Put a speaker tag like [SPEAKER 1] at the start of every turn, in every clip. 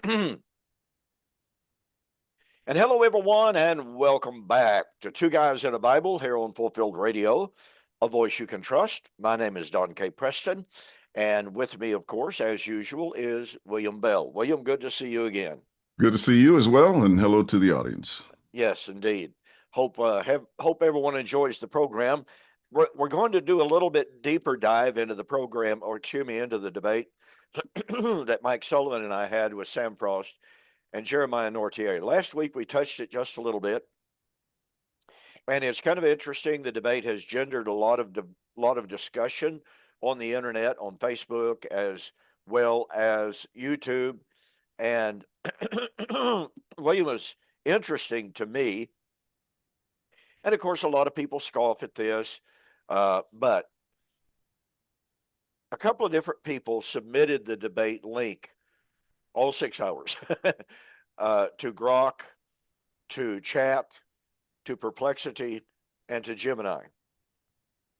[SPEAKER 1] And hello, everyone, and welcome back to Two Guys in a Bible here on Fulfilled Radio, a voice you can trust. My name is Don K. Preston, and with me, of course, as usual, is William Bell. William, good to see you again.
[SPEAKER 2] Good to see you as well, and hello to the audience.
[SPEAKER 1] Yes, indeed. Hope everyone enjoys the program. We're going to do a little bit deeper dive into the program, or excuse me, into the debate that Mike Sullivan and I had with Sam Frost and Jeremiah Nortier. Last week we touched it just a little bit, and it's kind of interesting. The debate has gendered a lot of discussion on the internet, on Facebook, as well as YouTube. And William was interesting to me, and of course, a lot of people scoff at this, but a couple of different people submitted the debate link, all 6 hours, to Grok, to Chat, to Perplexity, and to Gemini,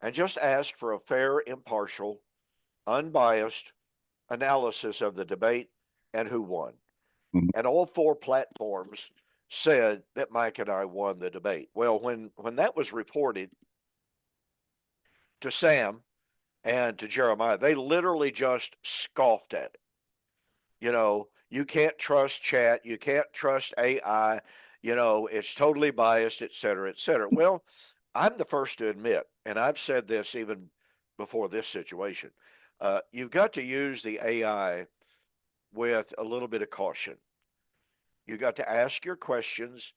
[SPEAKER 1] and just ask for a fair, impartial, unbiased analysis of the debate and who won.
[SPEAKER 2] Mhm.
[SPEAKER 1] And all four platforms said that Mike and I won the debate. Well, when that was reported to Sam and to Jeremiah, they literally just scoffed at it. You can't trust Chat, you can't trust AI, it's totally biased, et cetera, et cetera. Well, I'm the first to admit, and I've said this even before this situation, you've got to use the AI with a little bit of caution. You got to ask your questions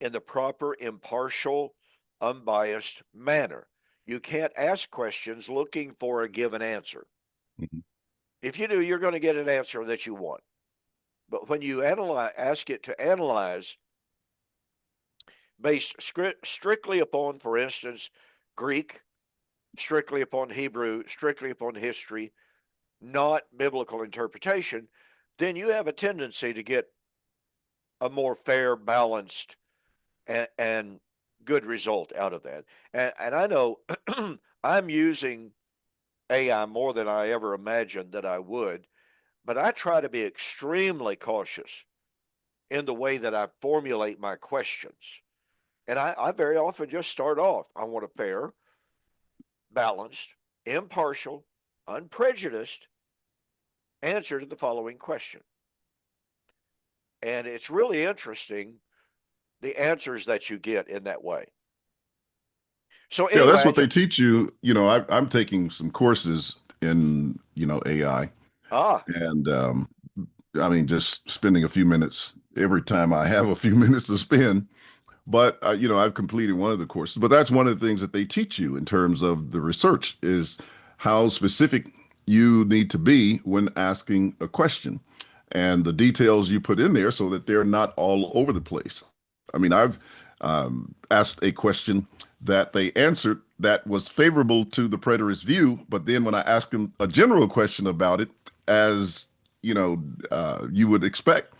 [SPEAKER 1] in the proper, impartial, unbiased manner. You can't ask questions looking for a given answer.
[SPEAKER 2] Mhm.
[SPEAKER 1] If you do, you're going to get an answer that you want. But when you ask it to analyze based strictly upon, for instance, Greek, strictly upon Hebrew, strictly upon history, not biblical interpretation, then you have a tendency to get a more fair, balanced, and good result out of that. And I know I'm using AI more than I ever imagined that I would, but I try to be extremely cautious in the way that I formulate my questions. And I very often just start off, I want a fair, balanced, impartial, unprejudiced answer to the following question. And it's really interesting the answers that you get in that way. So
[SPEAKER 2] Yeah,
[SPEAKER 1] anyway,
[SPEAKER 2] that's what they teach you. I'm taking some courses in, AI,
[SPEAKER 1] ah,
[SPEAKER 2] and I mean, just spending a few minutes every time I have a few minutes to spend. But I've completed one of the courses. But that's one of the things that they teach you in terms of the research is how specific you need to be when asking a question, and the details you put in there so that they're not all over the place. I mean, I've asked a question that they answered that was favorable to the preterist view, but then when I asked them a general question about it, as you would expect,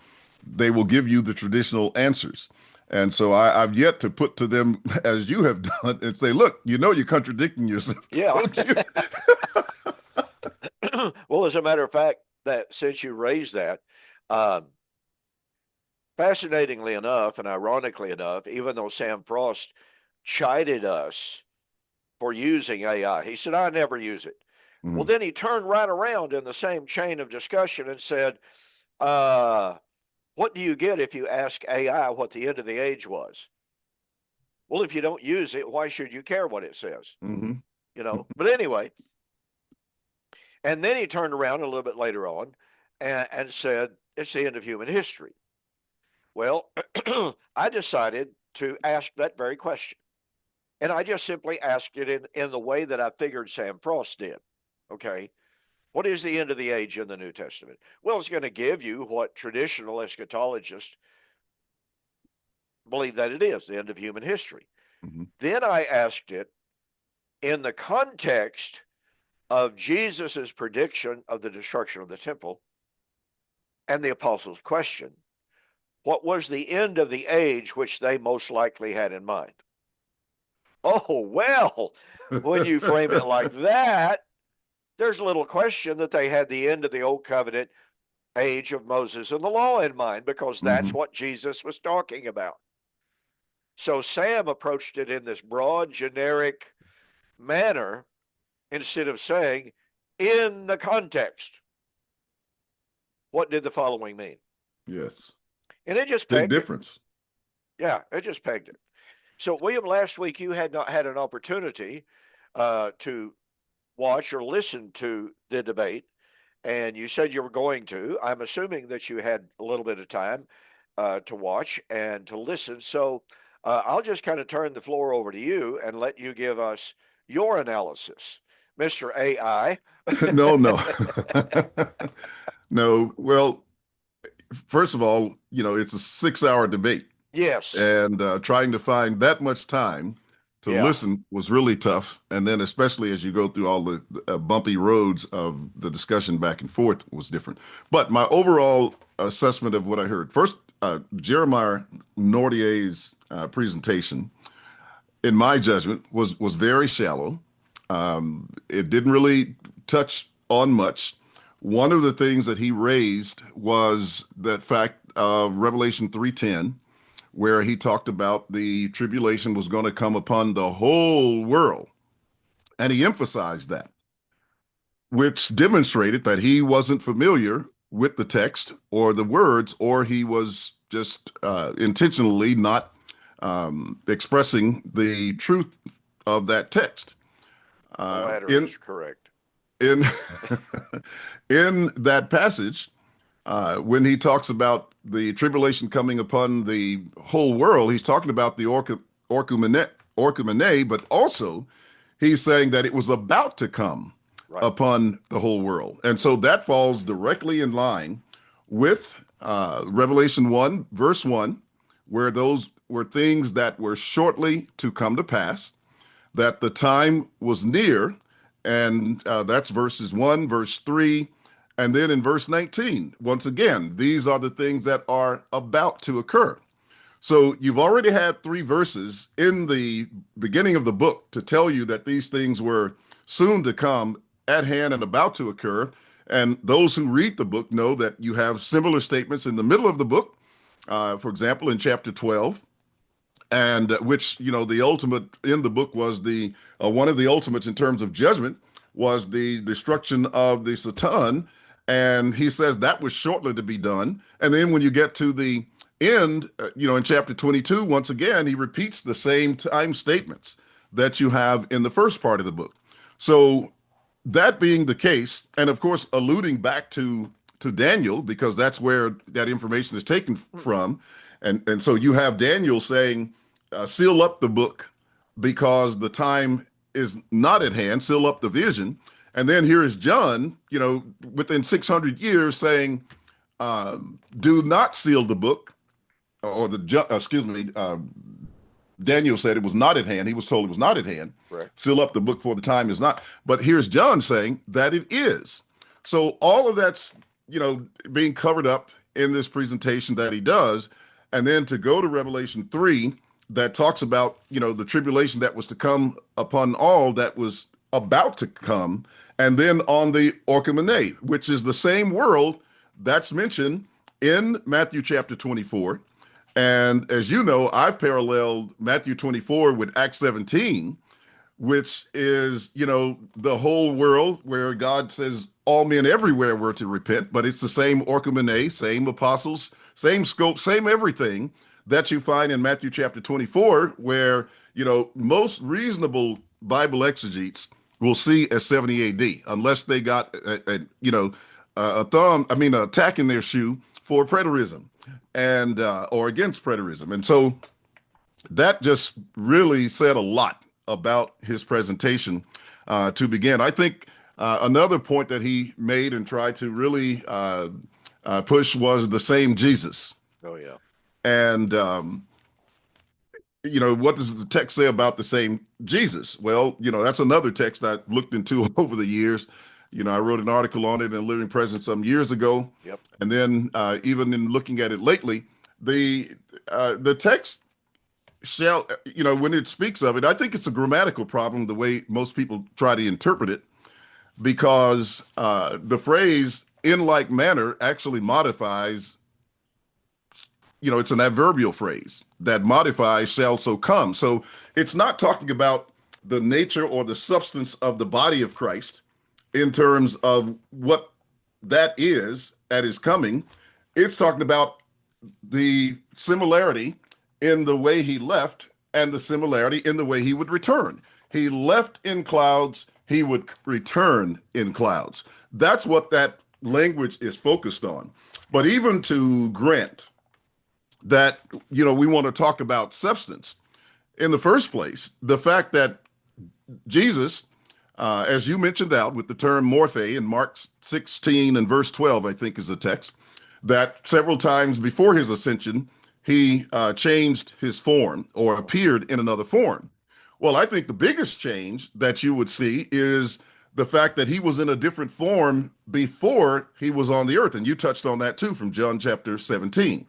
[SPEAKER 2] they will give you the traditional answers. And so I've yet to put to them, as you have done, and say, look, you're contradicting yourself,
[SPEAKER 1] yeah.
[SPEAKER 2] don't you?
[SPEAKER 1] Well, as a matter of fact, that since you raised that, um, fascinatingly enough and ironically enough, even though Sam Frost chided us for using AI, he said, I never use it. Well,
[SPEAKER 2] Mhm.
[SPEAKER 1] then he turned right around in the same chain of discussion and said, uh, what do you get if you ask AI what the end of the age was? Well, if you don't use it, why should you care what it says?
[SPEAKER 2] Mhm.
[SPEAKER 1] But anyway, and then he turned around a little bit later on and said, it's the end of human history. Well, I decided to ask that very question. And I just simply asked it in the way that I figured Sam Frost did. Okay. What is the end of the age in the New Testament? Well, it's going to give you what traditional eschatologists believe that it is, the end of human history.
[SPEAKER 2] Mhm.
[SPEAKER 1] Then I asked it in the context of Jesus's prediction of the destruction of the temple and the apostles' question, what was the end of the age which they most likely had in mind? Oh, well, when you frame it like that, there's little question that they had the end of the old covenant age of Moses and the law in mind, because that's
[SPEAKER 2] Mhm.
[SPEAKER 1] what Jesus was talking about. So Sam approached it in this broad, generic manner instead of saying, in the context, what did the following mean?
[SPEAKER 2] Yes.
[SPEAKER 1] And it just
[SPEAKER 2] Big
[SPEAKER 1] pegged it.
[SPEAKER 2] difference.
[SPEAKER 1] Yeah, it just pegged it. So, William, last week you had not had an opportunity to watch or listen to the debate, and you said you were going to. I'm assuming that you had a little bit of time to watch and to listen. So, I'll just kind of turn the floor over to you and let you give us your analysis, Mr. AI.
[SPEAKER 2] No, no. No. Well, first of all, it's a 6 hour debate,
[SPEAKER 1] Yes.
[SPEAKER 2] and trying to find that much time to
[SPEAKER 1] Yeah.
[SPEAKER 2] listen was really tough. And then, especially as you go through all the bumpy roads of the discussion back and forth, was different. But my overall assessment of what I heard first, Jeremiah Nordier's presentation, in my judgment, was very shallow. It didn't really touch on much. One of the things that he raised was the fact of Revelation 3:10, where he talked about the tribulation was going to come upon the whole world. And he emphasized that, which demonstrated that he wasn't familiar with the text or the words, or he was just intentionally not expressing the truth of that text.
[SPEAKER 1] The
[SPEAKER 2] Uh,
[SPEAKER 1] latter
[SPEAKER 2] in
[SPEAKER 1] is correct.
[SPEAKER 2] in in that passage, when he talks about the tribulation coming upon the whole world, he's talking about the orkumene, but also he's saying that it was about to come
[SPEAKER 1] Right.
[SPEAKER 2] upon the whole world. And so that falls directly in line with Revelation 1, verse 1, where those were things that were shortly to come to pass, that the time was near. And that's verses 1, verse 3. And then in verse 19, once again, these are the things that are about to occur. So you've already had 3 verses in the beginning of the book to tell you that these things were soon to come, at hand, and about to occur. And those who read the book know that you have similar statements in the middle of the book. For example, in chapter 12, and which, the ultimate in the book was the one of the ultimates in terms of judgment was the destruction of the Satan. And he says that was shortly to be done. And then when you get to the end, in chapter 22, once again, he repeats the same time statements that you have in the first part of the book. So that being the case, and of course, alluding back to Daniel, because that's where that information is taken from. And so you have Daniel saying, seal up the book because the time is not at hand, seal up the vision. And then here is John, within 600 years saying, do not seal the book, or excuse me, Daniel said it was not at hand. He was told it was not at hand.
[SPEAKER 1] Right.
[SPEAKER 2] Seal up the book for the time is not. But here's John saying that it is. So all of that's, being covered up in this presentation that he does. And then to go to Revelation 3, that talks about, the tribulation that was to come upon all that was about to come. And then on the orkumene, which is the same world that's mentioned in Matthew chapter 24. And as you know, I've paralleled Matthew 24 with Acts 17, which is, the whole world where God says all men everywhere were to repent, but it's the same orkumene, same apostles, same scope, same everything that you find in Matthew chapter 24, where, most reasonable Bible exegetes will see as 70 AD, unless they got, a tack in their shoe for preterism and or against preterism. And so that just really said a lot about his presentation to begin. I think another point that he made and tried to really push was the same Jesus.
[SPEAKER 1] Oh, yeah.
[SPEAKER 2] And, what does the text say about the same Jesus? Well, that's another text I looked into over the years. I wrote an article on it in Living Present some years ago.
[SPEAKER 1] Yep.
[SPEAKER 2] And then even in looking at it lately, the text shall, when it speaks of it, I think it's a grammatical problem, the way most people try to interpret it, because the phrase in like manner actually modifies, it's an adverbial phrase that modifies shall so come. So it's not talking about the nature or the substance of the body of Christ in terms of what that is at his coming. It's talking about the similarity in the way he left and the similarity in the way he would return. He left in clouds, he would return in clouds. That's what that language is focused on. But even to grant that, we want to talk about substance, in the first place, the fact that Jesus, as you mentioned out with the term morphe in Mark 16 and verse 12, I think is the text, that several times before his ascension, he changed his form or appeared in another form. Well, I think the biggest change that you would see is the fact that he was in a different form before he was on the earth. And you touched on that too from John chapter 17.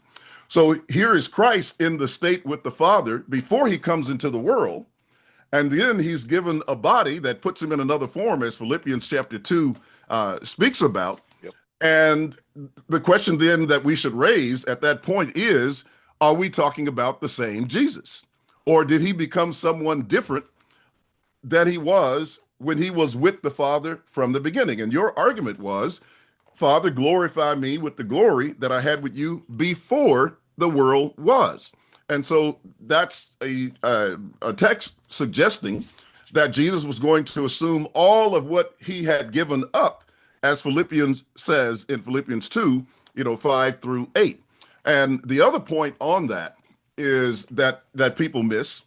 [SPEAKER 2] So here is Christ in the state with the Father before he comes into the world. And then he's given a body that puts him in another form, as Philippians chapter 2 speaks about.
[SPEAKER 1] Yep.
[SPEAKER 2] And the question then that we should raise at that point is, are we talking about the same Jesus? Or did he become someone different than he was when he was with the Father from the beginning? And your argument was, Father, glorify me with the glory that I had with you before the world was. And so that's a text suggesting that Jesus was going to assume all of what he had given up, as Philippians says in Philippians 2, 5 through 8. And the other point on that is that people miss,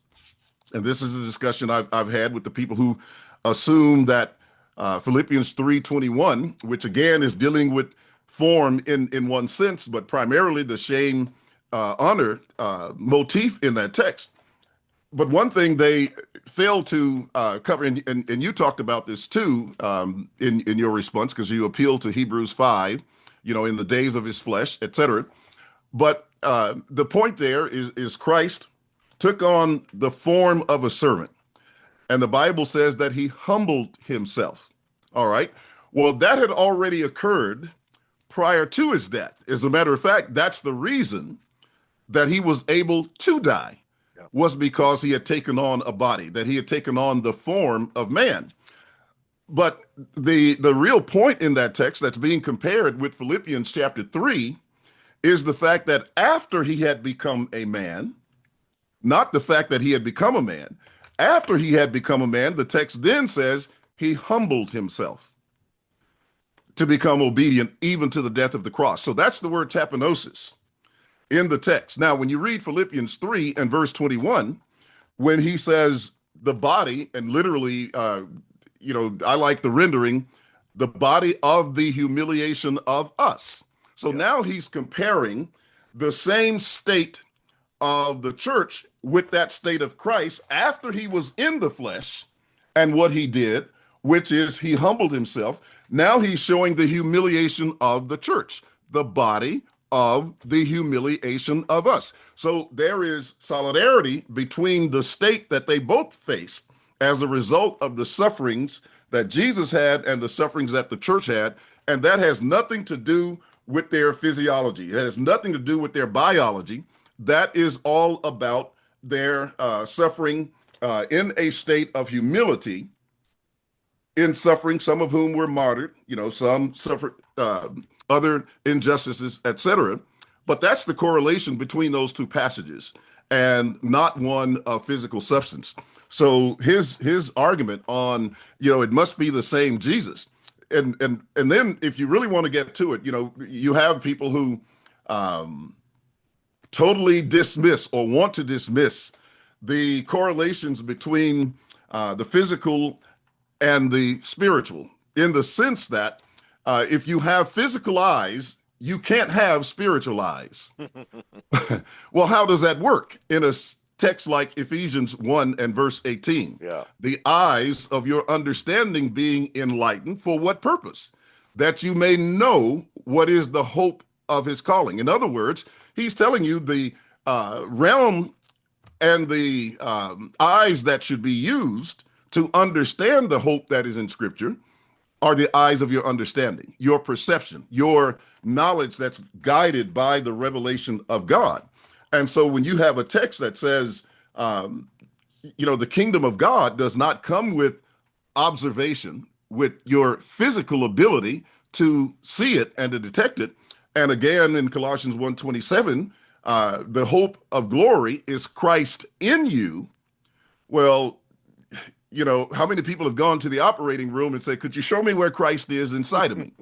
[SPEAKER 2] and this is a discussion I've had with the people who assume that Philippians 3:21, which again is dealing with form in one sense, but primarily the shame honor motif in that text. But one thing they fail to cover, and you talked about this too in your response, because you appealed to Hebrews 5, in the days of his flesh, etc. But the point there is Christ took on the form of a servant. And the Bible says that he humbled himself. All right. Well, that had already occurred prior to his death. As a matter of fact, that's the reason that he was able to die, was because he had taken on a body, that he had taken on the form of man. But the real point in that text that's being compared with Philippians chapter 3 is the fact that after he had become a man, not the fact that he had become a man, after he had become a man, the text then says he humbled himself to become obedient even to the death of the cross. So that's the word tapenosis in the text. Now, when you read Philippians 3 and verse 21, when he says the body, and literally, I like the rendering, the body of the humiliation of us. So now he's comparing the same state of the church with that state of Christ after he was in the flesh and what he did, which is he humbled himself. Now he's showing the humiliation of the church, the body of the humiliation of us. So there is solidarity between the state that they both faced as a result of the sufferings that Jesus had and the sufferings that the church had. And that has nothing to do with their physiology. It has nothing to do with their biology. That is all about their suffering in a state of humility, in suffering, some of whom were martyred, some suffered other injustices, etc. But that's the correlation between those two passages, and not one of physical substance. So his argument on, it must be the same Jesus. And then if you really want to get to it, you have people who totally dismiss or want to dismiss the correlations between the physical and the spiritual, in the sense that if you have physical eyes, you can't have spiritual eyes. Well, how does that work? In a text like Ephesians 1 and verse 18, the eyes of your understanding being enlightened, for what purpose? That you may know what is the hope of his calling. In other words, he's telling you the realm and the eyes that should be used to understand the hope that is in Scripture are the eyes of your understanding, your perception, your knowledge that's guided by the revelation of God. And so when you have a text that says, um, the kingdom of God does not come with observation, with your physical ability to see it and to detect it. And again, in Colossians 1:27, the hope of glory is Christ in you. Well, how many people have gone to the operating room and say, could you show me where Christ is inside of me?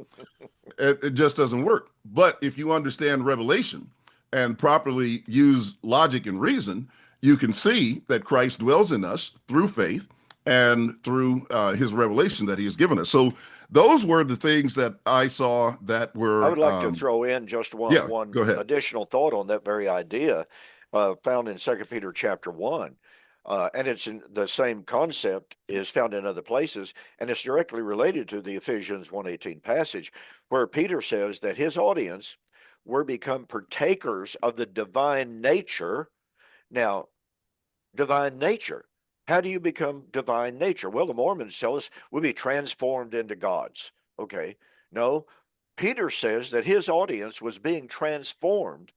[SPEAKER 2] It just doesn't work. But if you understand revelation and properly use logic and reason, you can see that Christ dwells in us through faith and through his revelation that he has given us. So those were the things that I saw that
[SPEAKER 1] I
[SPEAKER 2] were,
[SPEAKER 1] would like to throw in just
[SPEAKER 2] yeah,
[SPEAKER 1] one
[SPEAKER 2] go ahead.
[SPEAKER 1] additional thought on that very idea, found in 2 Peter chapter 1. And it's in the same concept is found in other places, and it's directly related to the Ephesians 1:18 passage, where Peter says that his audience were become partakers of the divine nature. Now, divine nature. How do you become divine nature? Well, the Mormons tell us we'll be transformed into gods. Okay. No, Peter says that his audience was being transformed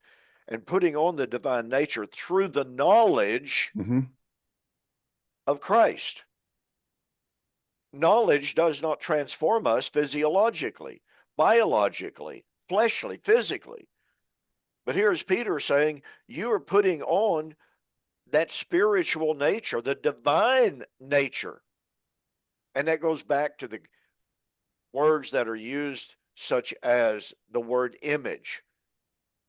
[SPEAKER 1] and putting on the divine nature through the knowledge
[SPEAKER 2] Mm-hmm.
[SPEAKER 1] of Christ. Knowledge does not transform us physiologically, biologically, fleshly, physically. But here's Peter saying you are putting on that spiritual nature, the divine nature. And that goes back to the words that are used, such as the word image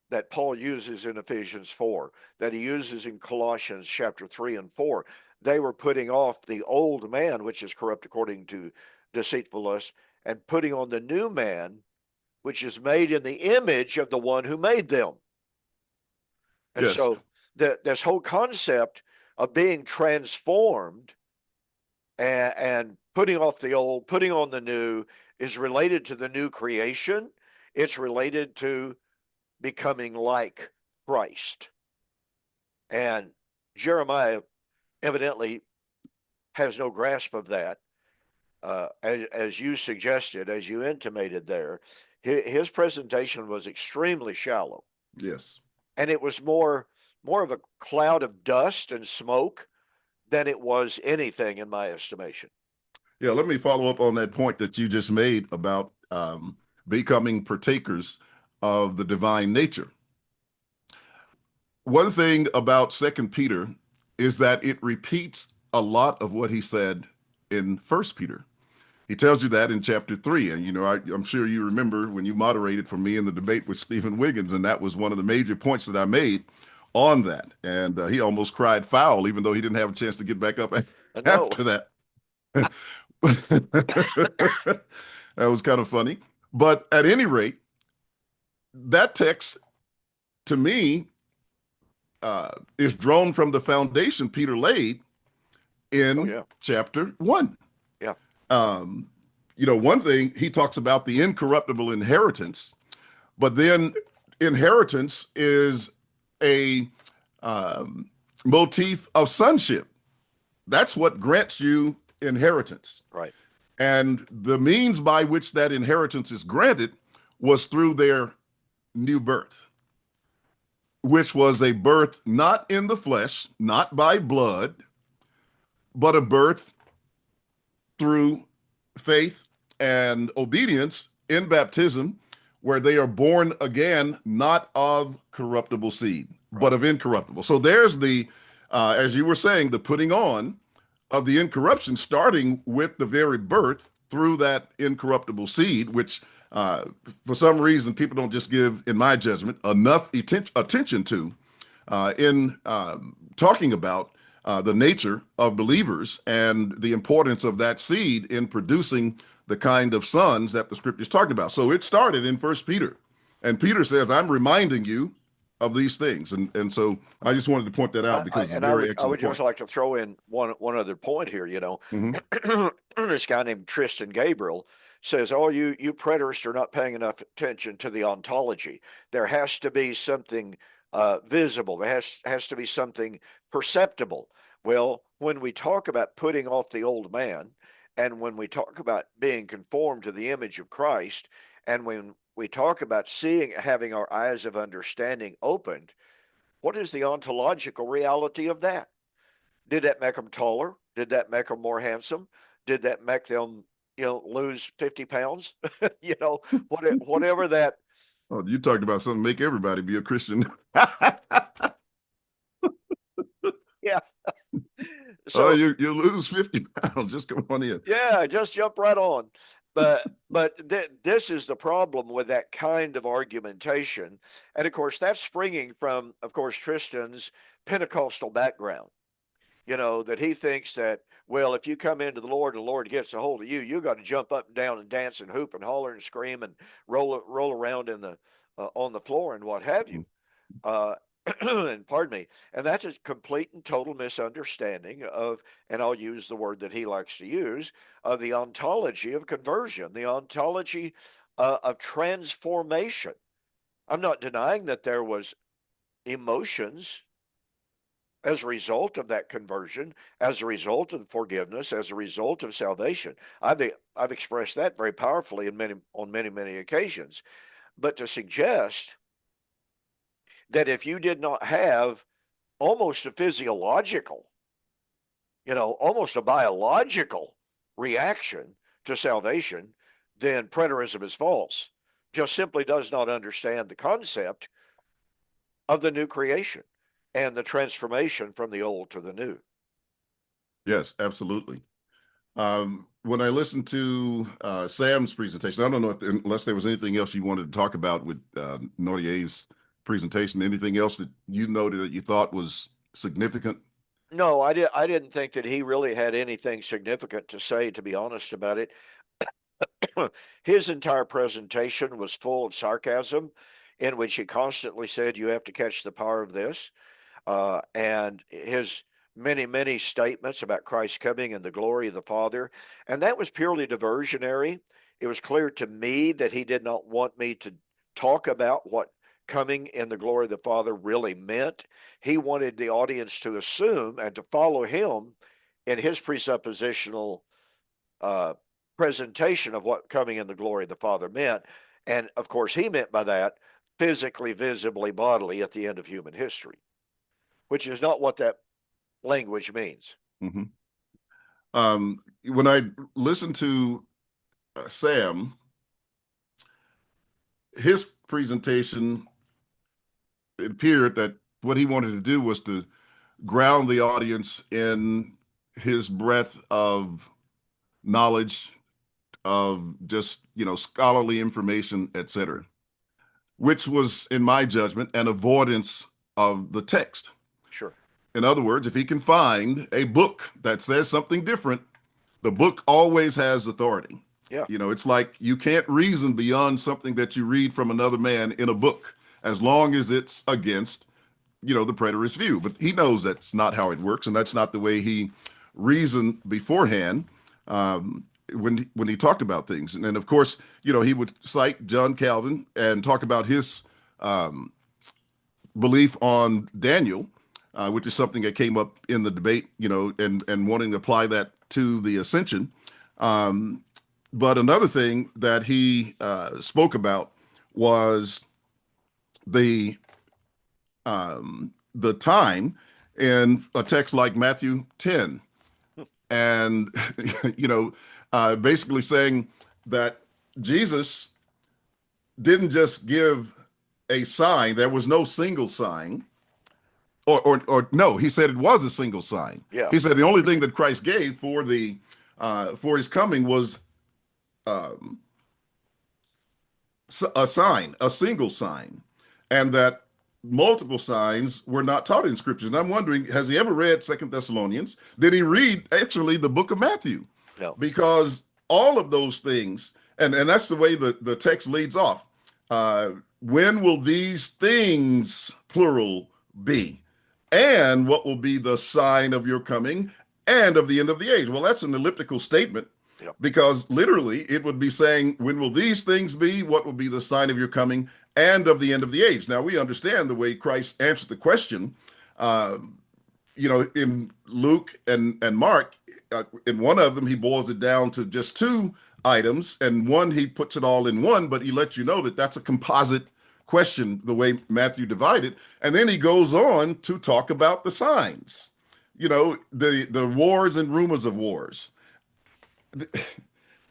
[SPEAKER 1] that Paul uses in Ephesians 4, that he uses in Colossians chapter 3 and 4. They were putting off the old man, which is corrupt according to deceitful lust, and putting on the new man, which is made in the image of the one who made them. And
[SPEAKER 2] Yes.
[SPEAKER 1] so this whole concept of being transformed and putting off the old, putting on the new is related to the new creation. It's related to becoming like Christ. And Jeremiah evidently has no grasp of that. As you suggested, as you intimated there, his presentation was extremely shallow.
[SPEAKER 2] Yes.
[SPEAKER 1] And it was more of a cloud of dust and smoke than it was anything in my estimation.
[SPEAKER 2] Yeah, let me follow up on that point that you just made about becoming partakers of the divine nature. One thing about Second Peter is that it repeats a lot of what he said in First Peter. He tells you that in chapter 3. And, I'm sure you remember when you moderated for me in the debate with Stephen Wiggins, and that was one of the major points that I made on that. And he almost cried foul, even though he didn't have a chance to get back up after that. That was kind of funny. But at any rate, that text to me is drawn from the foundation Peter laid in chapter 1.
[SPEAKER 1] Yeah.
[SPEAKER 2] One thing he talks about the incorruptible inheritance, but then inheritance is a motif of sonship. That's what grants you inheritance.
[SPEAKER 1] Right.
[SPEAKER 2] And the means by which that inheritance is granted was through their new birth, which was a birth not in the flesh, not by blood, but a birth through faith and obedience in baptism, where they are born again, not of corruptible seed, but of incorruptible. So there's the, as you were saying, the putting on of the incorruption, starting with the very birth through that incorruptible seed, which for some reason people don't just give, in my judgment, enough attention to in talking about the nature of believers and the importance of that seed in producing the kind of sons that the scriptures talked about. So it started in First Peter, and Peter says, I'm reminding you of these things. And so I just wanted to point that out because it's a very excellent
[SPEAKER 1] I would just
[SPEAKER 2] point.
[SPEAKER 1] like to throw in one other point here.
[SPEAKER 2] Mm-hmm.
[SPEAKER 1] This guy named Tristan Gabriel says, "Oh, you preterists are not paying enough attention to the ontology. There has to be something visible. There has to be something perceptible." Well, when we talk about putting off the old man And when we talk about being conformed to the image of Christ, and when we talk about having our eyes of understanding opened, what is the ontological reality of that? Did that make them taller? Did that make them more handsome? Did that make them, lose 50 pounds? Whatever that.
[SPEAKER 2] Oh, you talked about something make everybody be a Christian.
[SPEAKER 1] Yeah.
[SPEAKER 2] Oh,
[SPEAKER 1] So
[SPEAKER 2] you lose 50 pounds. Just come on in.
[SPEAKER 1] yeah, just jump right on. But this is the problem with that kind of argumentation, and of course that's springing from, of course, Tristan's Pentecostal background. That he thinks that, well, if you come into the Lord gets a hold of you, you got to jump up and down and dance and hoop and holler and scream and roll around in the on the floor and what have you. And pardon me, and that's a complete and total misunderstanding of, and I'll use the word that he likes to use, of the ontology of conversion, the ontology of transformation. I'm not denying that there was emotions as a result of that conversion, as a result of forgiveness, as a result of salvation. I've expressed that very powerfully on many occasions. But to suggest that if you did not have almost a physiological, almost a biological reaction to salvation, then preterism is false. Just simply does not understand the concept of the new creation and the transformation from the old to the new.
[SPEAKER 2] Yes, absolutely. When I listened to Sam's presentation, I don't know unless there was anything else you wanted to talk about with Nortier's presentation, anything else that you noted that you thought was significant?
[SPEAKER 1] No, I didn't think that he really had anything significant to say, to be honest about it. His entire presentation was full of sarcasm, in which he constantly said, "You have to catch the power of this," and his many statements about Christ coming and the glory of the Father, and that was purely diversionary. It was clear to me that he did not want me to talk about what coming in the glory of the Father really meant. He wanted the audience to assume and to follow him in his presuppositional uh, presentation of what coming in the glory of the Father meant. And of course, he meant by that physically, visibly, bodily at the end of human history, which is not what that language means.
[SPEAKER 2] Mm-hmm. When I listened to Sam, his presentation, it appeared that what he wanted to do was to ground the audience in his breadth of knowledge, of just, scholarly information, etc., which was, in my judgment, an avoidance of the text.
[SPEAKER 1] Sure.
[SPEAKER 2] In other words, if he can find a book that says something different, the book always has authority.
[SPEAKER 1] Yeah.
[SPEAKER 2] It's like you can't reason beyond something that you read from another man in a book, as long as it's against, the preterist view. But he knows that's not how it works, and that's not the way he reasoned beforehand when he talked about things. And then, of course, he would cite John Calvin and talk about his belief on Daniel, which is something that came up in the debate, and wanting to apply that to the ascension. But another thing that he spoke about was the time in a text like Matthew 10, and basically saying that Jesus didn't just give a sign. There was no single sign. Or no, he said it was a single sign.
[SPEAKER 1] Yeah.
[SPEAKER 2] He said the only thing that Christ gave for his coming was a sign, a single sign, and that multiple signs were not taught in scriptures. And I'm wondering, has he ever read Second Thessalonians? Did he read actually the book of Matthew?
[SPEAKER 1] No.
[SPEAKER 2] Because all of those things, and that's the way the text leads off. When will these things, plural, be? And what will be the sign of your coming and of the end of the age? Well, that's an elliptical statement.
[SPEAKER 1] Yep.
[SPEAKER 2] Because literally it would be saying, when will these things be? What will be the sign of your coming and of the end of the age? Now, we understand the way Christ answered the question, in Luke and Mark, in one of them, he boils it down to just two items, and one, he puts it all in one, but he lets you know that that's a composite question, the way Matthew divided. And then he goes on to talk about the signs, the wars and rumors of wars.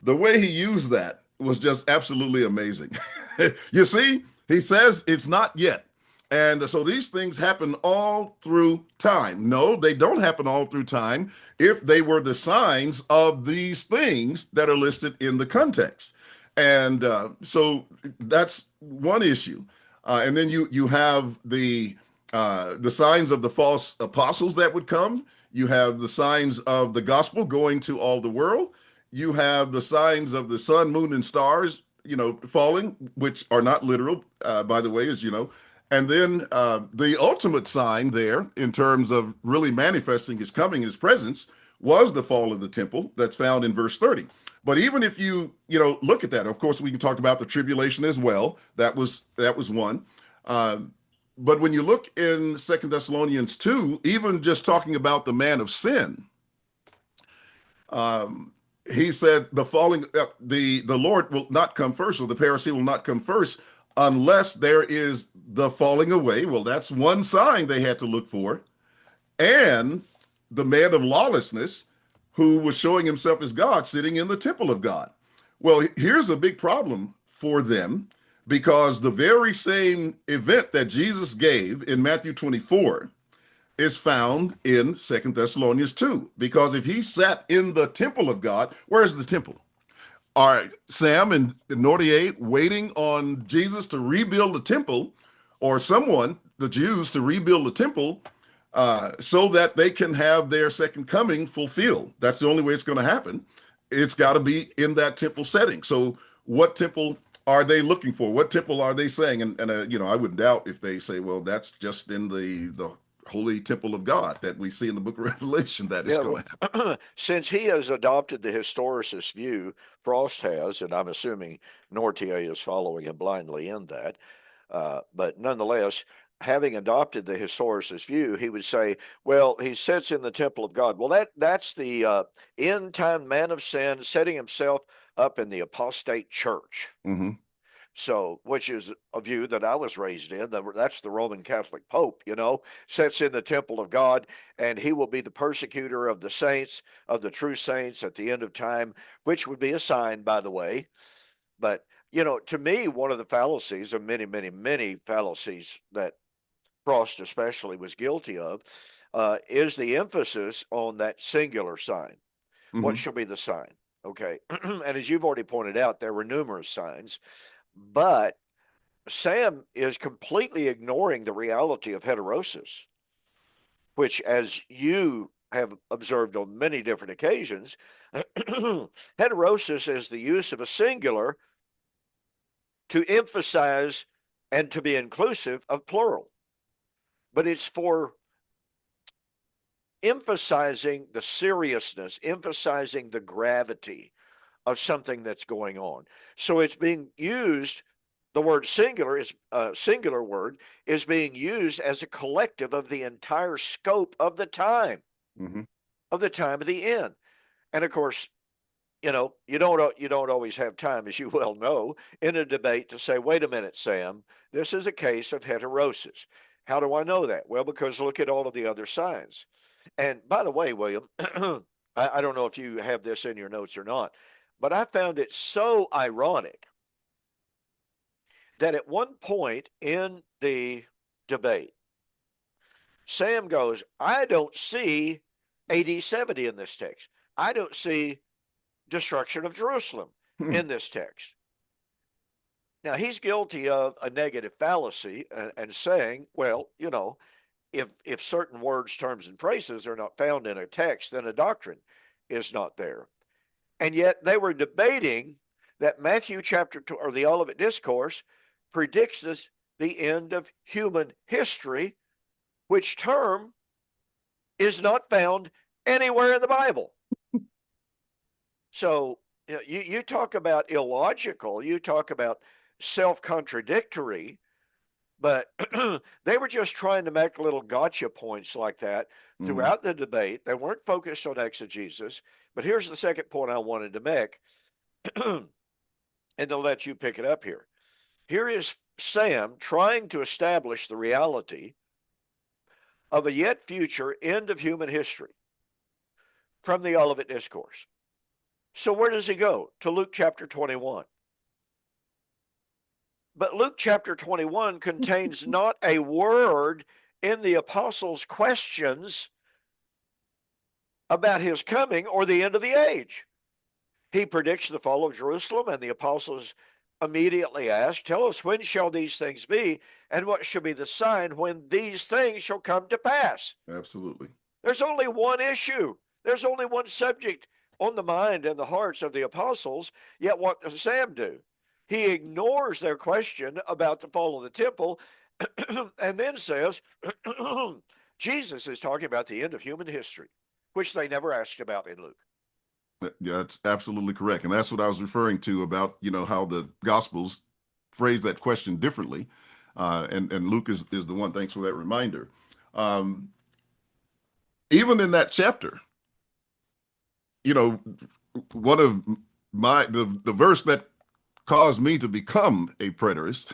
[SPEAKER 2] The way he used that was just absolutely amazing. You see, he says it's not yet. And so these things happen all through time. No, they don't happen all through time if they were the signs of these things that are listed in the context. And so that's one issue. And then you have the signs of the false apostles that would come. You have the signs of the gospel going to all the world. You have the signs of the sun, moon, and stars, falling, which are not literal, by the way, as you know. And then the ultimate sign there, in terms of really manifesting his coming, his presence, was the fall of the temple that's found in verse 30. But even if you look at that, of course, we can talk about the tribulation as well. That was one. But when you look in 2 Thessalonians 2, even just talking about the man of sin, he said the falling, the Lord will not come first, or the parousia will not come first, unless there is the falling away. Well, that's one sign they had to look for. And the man of lawlessness, who was showing himself as God, sitting in the temple of God. Well, here's a big problem for them, because the very same event that Jesus gave in Matthew 24 is found in 2 Thessalonians 2. Because if he sat in the temple of God, where's the temple? All right, Sam and Nordier waiting on Jesus to rebuild the temple, or someone, the Jews, to rebuild the temple so that they can have their second coming fulfilled. That's the only way it's going to happen. It's got to be in that temple setting. So what temple are they looking for? What temple are they saying? And I wouldn't doubt if they say, well, that's just in the holy temple of God that we see in the book of Revelation that is going to happen.
[SPEAKER 1] Since he has adopted the historicist view, Frost has, and I'm assuming Nortier is following him blindly in that, but nonetheless, having adopted the historicist view, he would say, well, he sits in the temple of God. Well, that's the end time man of sin setting himself up in the apostate church.
[SPEAKER 2] Mm-hmm.
[SPEAKER 1] So, which is a view that I was raised in. That's the Roman Catholic Pope, sits in the temple of God, and he will be the persecutor of the saints, of the true saints at the end of time, which would be a sign, by the way. But, to me, one of the fallacies, of many, many, many fallacies that Frost especially was guilty of, is the emphasis on that singular sign. Mm-hmm. What shall be the sign? Okay. And as you've already pointed out, there were numerous signs. But Sam is completely ignoring the reality of heterosis, which, as you have observed on many different occasions, heterosis is the use of a singular to emphasize and to be inclusive of plural. But it's for emphasizing the seriousness, emphasizing the gravity of something that's going on. So it's being used, the word singular is a singular word, is being used as a collective of the entire scope of the time,
[SPEAKER 2] mm-hmm.
[SPEAKER 1] of the time of the end. And of course, you don't always have time, as you well know, in a debate to say, wait a minute, Sam, this is a case of heterosis. How do I know that? Well, because look at all of the other signs. And by the way, William, I don't know if you have this in your notes or not, but I found it so ironic that at one point in the debate, Sam goes, I don't see AD 70 in this text. I don't see destruction of Jerusalem in this text. Now, he's guilty of a negative fallacy and saying, well, if certain words, terms, and phrases are not found in a text, then a doctrine is not there. And yet they were debating that Matthew chapter 2, or the Olivet Discourse, predicts the end of human history, which term is not found anywhere in the Bible. So you talk about illogical, you talk about self-contradictory, But they were just trying to make little gotcha points like that throughout the debate. They weren't focused on exegesis. But here's the second point I wanted to make, and they'll let you pick it up here. Here is Sam trying to establish the reality of a yet future end of human history from the Olivet Discourse. So where does he go? To Luke chapter 21. But Luke chapter 21 contains not a word in the apostles' questions about his coming or the end of the age. He predicts the fall of Jerusalem, and the apostles immediately ask, tell us, when shall these things be, and what shall be the sign when these things shall come to pass?
[SPEAKER 2] Absolutely.
[SPEAKER 1] There's only one issue. There's only one subject on the mind and the hearts of the apostles. Yet what does Sam do? He ignores their question about the fall of the temple and then says, Jesus is talking about the end of human history, which they never asked about in Luke.
[SPEAKER 2] Yeah, that's absolutely correct. And that's what I was referring to about, how the Gospels phrase that question differently. And Luke is the one, thanks for that reminder. Even in that chapter, one of the verse that caused me to become a preterist,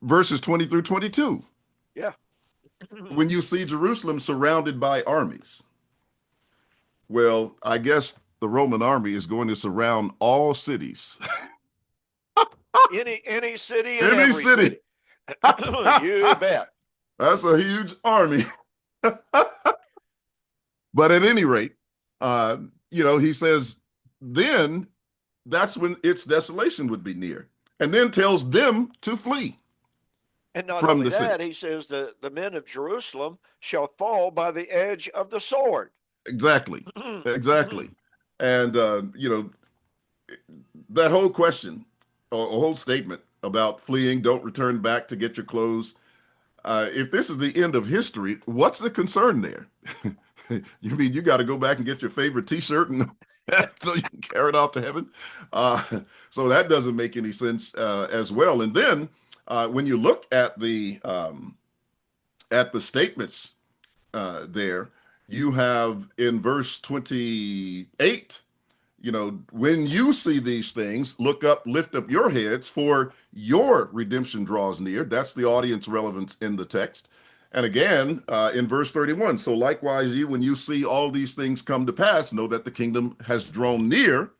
[SPEAKER 2] verses 20 through 22.
[SPEAKER 1] Yeah.
[SPEAKER 2] When you see Jerusalem surrounded by armies. Well, I guess the Roman army is going to surround all cities.
[SPEAKER 1] any city,
[SPEAKER 2] any city.
[SPEAKER 1] You bet.
[SPEAKER 2] That's a huge army. But at any rate, he says, then that's when its desolation would be near, and then tells them to flee.
[SPEAKER 1] And not only that, he says the men of Jerusalem shall fall by the edge of the sword.
[SPEAKER 2] Exactly. And, that whole question, or whole statement about fleeing, don't return back to get your clothes. If this is the end of history, what's the concern there? You mean you got to go back and get your favorite T-shirt and so you can carry it off to heaven? So that doesn't make any sense as well. And then when you look at the statements there, you have in verse 28, when you see these things, look up, lift up your heads, for your redemption draws near. That's the audience relevance in the text. And again, in verse 31, so likewise, when you see all these things come to pass, know that the kingdom has drawn near.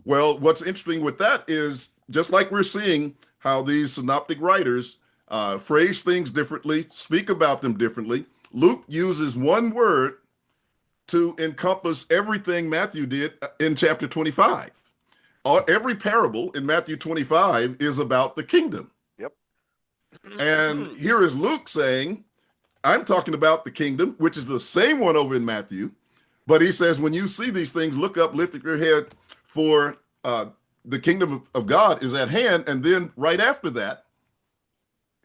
[SPEAKER 2] Well, what's interesting with that is, just like we're seeing how these synoptic writers phrase things differently, speak about them differently, Luke uses one word to encompass everything Matthew did in chapter 25. Every parable in Matthew 25 is about the kingdom.
[SPEAKER 1] Yep.
[SPEAKER 2] And here is Luke saying, I'm talking about the kingdom, which is the same one over in Matthew. But he says, when you see these things, look up, lift up your head, for the kingdom of God is at hand. And then right after that,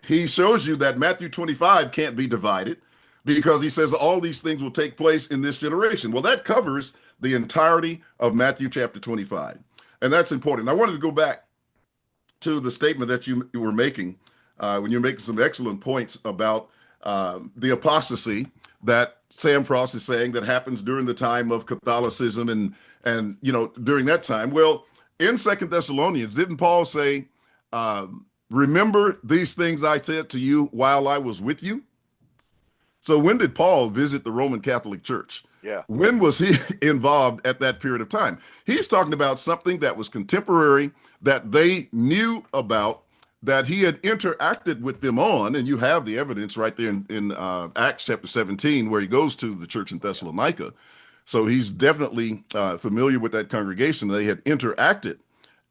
[SPEAKER 2] he shows you that Matthew 25 can't be divided, because he says all these things will take place in this generation. Well, that covers the entirety of Matthew chapter 25. And that's important. I wanted to go back to the statement that you were making when you're making some excellent points about the apostasy that Sam Frost is saying that happens during the time of Catholicism and during that time. Well, in 2 Thessalonians, didn't Paul say, remember these things I said to you while I was with you? So when did Paul visit the Roman Catholic Church?
[SPEAKER 1] Yeah.
[SPEAKER 2] When was he involved at that period of time? He's talking about something that was contemporary, that they knew about, that he had interacted with them on. And you have the evidence right there in Acts chapter 17, where he goes to the church in Thessalonica. So he's definitely familiar with that congregation. They had interacted.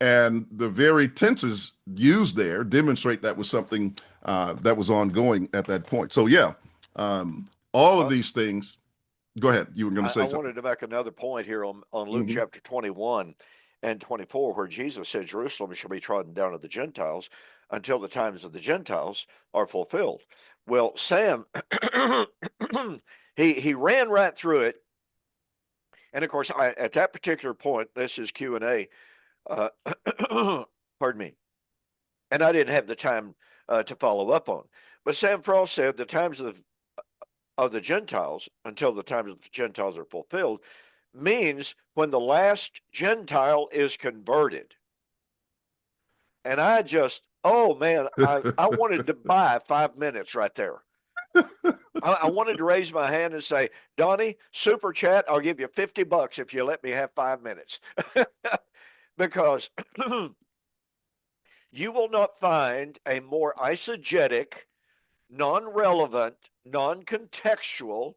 [SPEAKER 2] And the very tenses used there demonstrate that was something that was ongoing at that point. So, yeah. All of these things. Go ahead. You were going to say something.
[SPEAKER 1] I wanted to make another point here on Luke chapter 21 and 24, where Jesus said, Jerusalem shall be trodden down of the Gentiles until the times of the Gentiles are fulfilled. Well, Sam, he ran right through it. And of course, at that particular point, this is Q&A. Pardon me. And I didn't have the time to follow up on. But Sam Frost said the times of the Gentiles, until the times of the Gentiles are fulfilled, means when the last Gentile is converted. And I just, oh man, I wanted to buy 5 minutes right there. I wanted to raise my hand and say, Donnie, super chat, I'll give you $50 if you let me have 5 minutes. Because you will not find a more eisegetic, non-relevant, non-contextual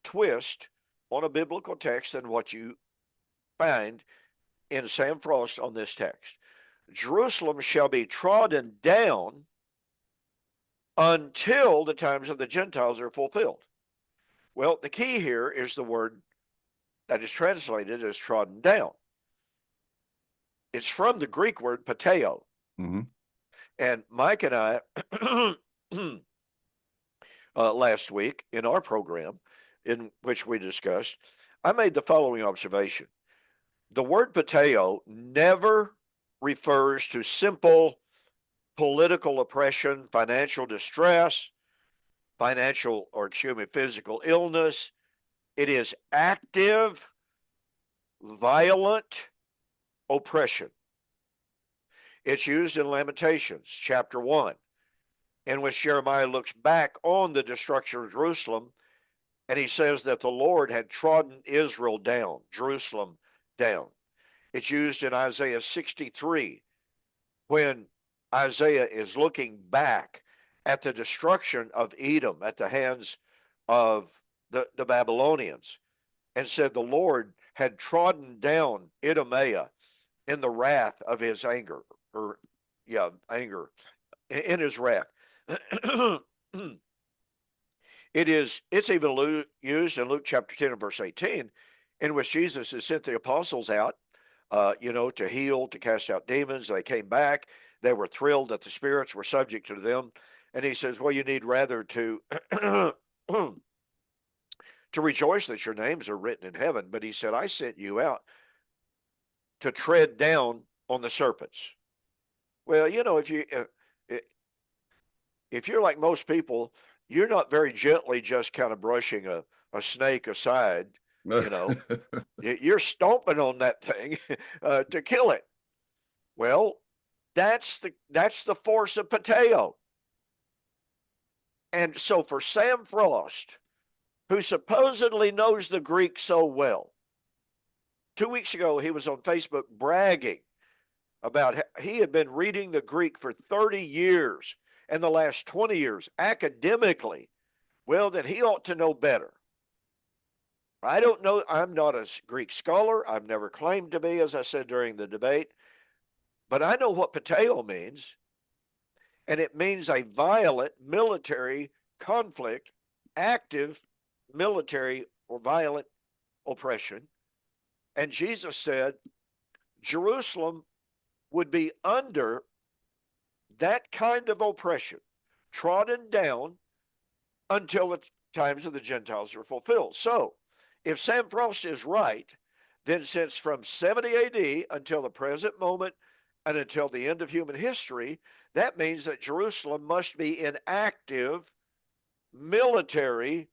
[SPEAKER 1] twist on a biblical text than what you find in Sam Frost on this text. Jerusalem shall be trodden down until the times of the Gentiles are fulfilled. Well, the key here is the word that is translated as trodden down. It's from the Greek word pateo.
[SPEAKER 2] Mm-hmm.
[SPEAKER 1] And Mike and I, last week in our program, in which we discussed, I made the following observation. The word pateo never refers to simple political oppression, financial distress, physical illness. It is active, violent oppression. It's used in Lamentations chapter 1, in which Jeremiah looks back on the destruction of Jerusalem, and he says that the Lord had trodden Israel down, Jerusalem down. It's used in Isaiah 63, when Isaiah is looking back at the destruction of Edom at the hands of the Babylonians, and said the Lord had trodden down Idumea in the wrath of his anger, in his wrath. It's even used in Luke chapter 10 and verse 18, in which Jesus has sent the apostles out, to heal, to cast out demons. They came back. They were thrilled that the spirits were subject to them. And he says, well, you need rather to rejoice that your names are written in heaven. But he said, I sent you out to tread down on the serpents. Well, if you're like most people, you're not very gently just kind of brushing a snake aside. You're stomping on that thing to kill it. Well, that's the force of pateo. And so for Sam Frost, who supposedly knows the Greek so well, 2 weeks ago he was on Facebook bragging about he had been reading the Greek for 30 years and the last 20 years academically. Well, then he ought to know better. I don't know. I'm not a Greek scholar. I've never claimed to be, as I said during the debate. But I know what pateo means. And it means a violent military conflict, active military or violent oppression. And Jesus said Jerusalem would be under that kind of oppression, trodden down until the times of the Gentiles are fulfilled. So, if Sam Frost is right, then since from 70 AD until the present moment and until the end of human history, that means that Jerusalem must be in active military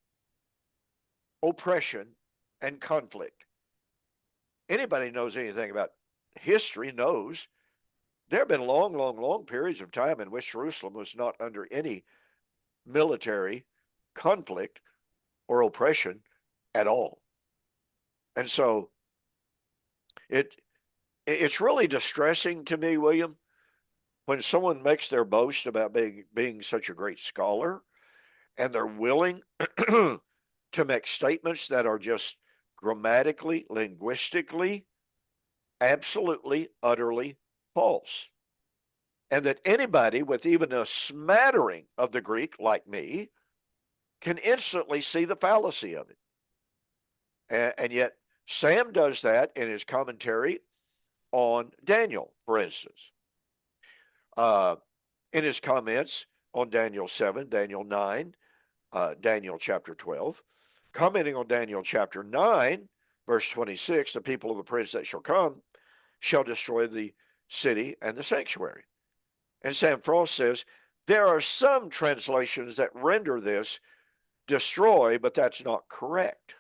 [SPEAKER 1] oppression and conflict. Anybody who knows anything about history knows there have been long, long, long periods of time in which Jerusalem was not under any military conflict or oppression at all. And so it's really distressing to me, William, when someone makes their boast about being such a great scholar and they're willing to make statements that are just grammatically, linguistically, absolutely, utterly false. And that anybody with even a smattering of the Greek, like me, can instantly see the fallacy of it. And yet Sam does that in his commentary on Daniel, for instance. In his comments on Daniel 7, Daniel 9, Daniel chapter 12, commenting on Daniel chapter 9, verse 26, the people of the prince that shall come shall destroy the city and the sanctuary. And Sam Frost says, There are some translations that render this destroy, but that's not correct.